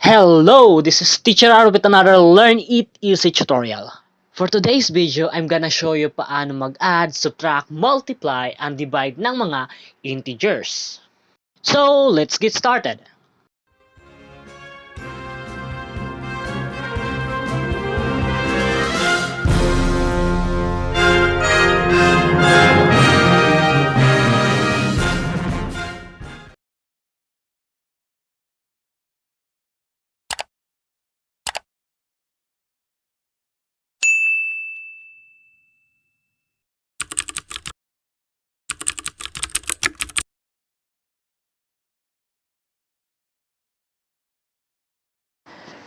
Hello, this is Teacher R with another Learn It Easy tutorial. For today's video, I'm gonna show you paano mag-add, subtract, multiply, and divide ng mga integers. So, let's get started.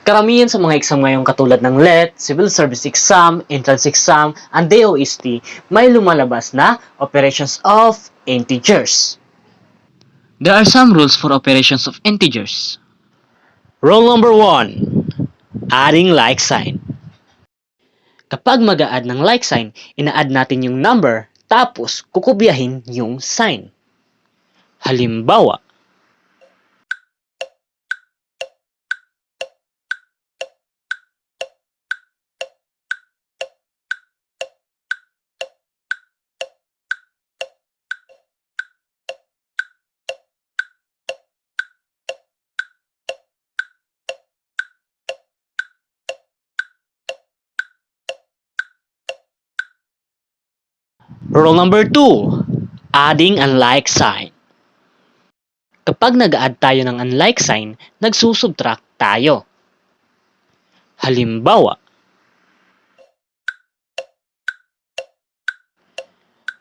Karamihan sa mga exam ngayong katulad ng LET, Civil Service Exam, Entrance Exam, and DOST, may lumalabas na operations of integers. There are some rules for operations of integers. Rule number 1. Adding like sign. Kapag mag-a-add ng like sign, ina-add natin yung number, tapos kukopyahin yung sign. Halimbawa, rule number 2, adding unlike sign. Kapag nag-add tayo ng unlike sign, nagsusubtract tayo. Halimbawa,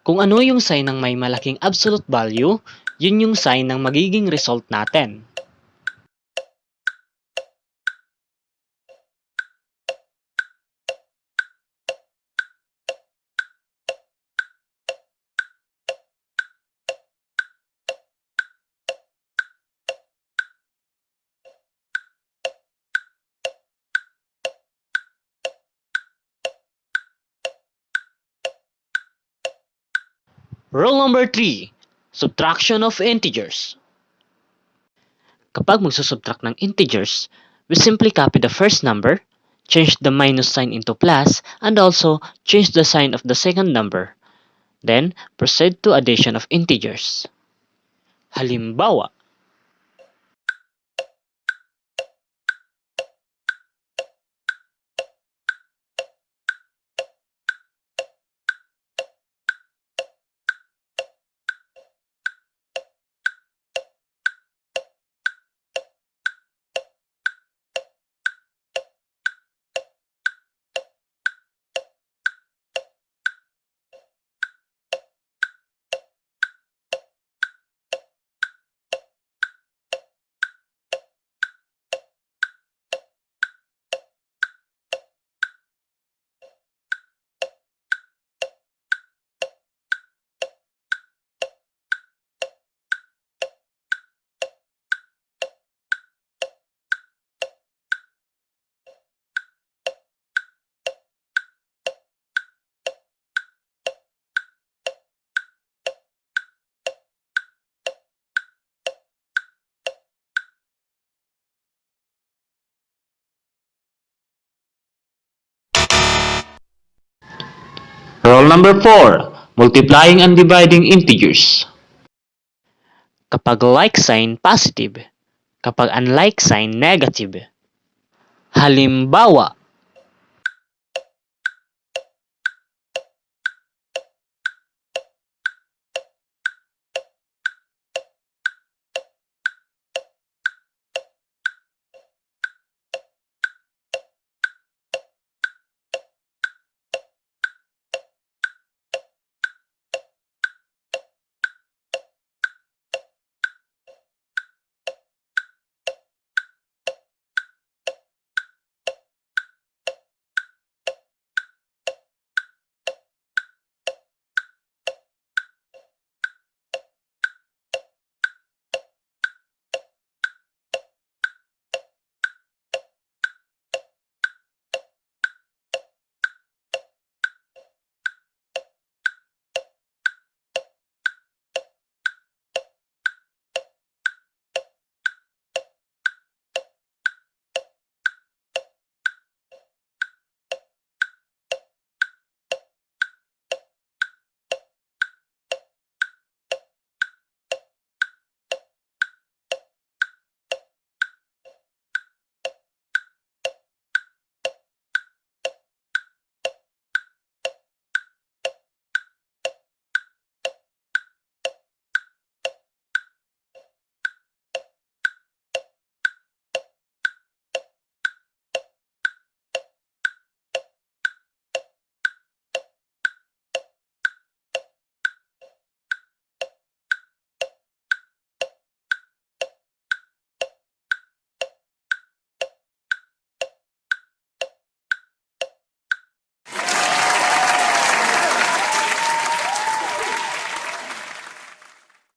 kung ano yung sign ng may malaking absolute value, yun yung sign ng magiging result natin. Rule number 3, subtraction of integers. Kapag magsusubtract ng integers, we simply copy the first number, change the minus sign into plus, and also change the sign of the second number. Then, proceed to addition of integers. Halimbawa, rule number 4, multiplying and dividing integers. Kapag like sign, positive. Kapag unlike sign, negative. Halimbawa,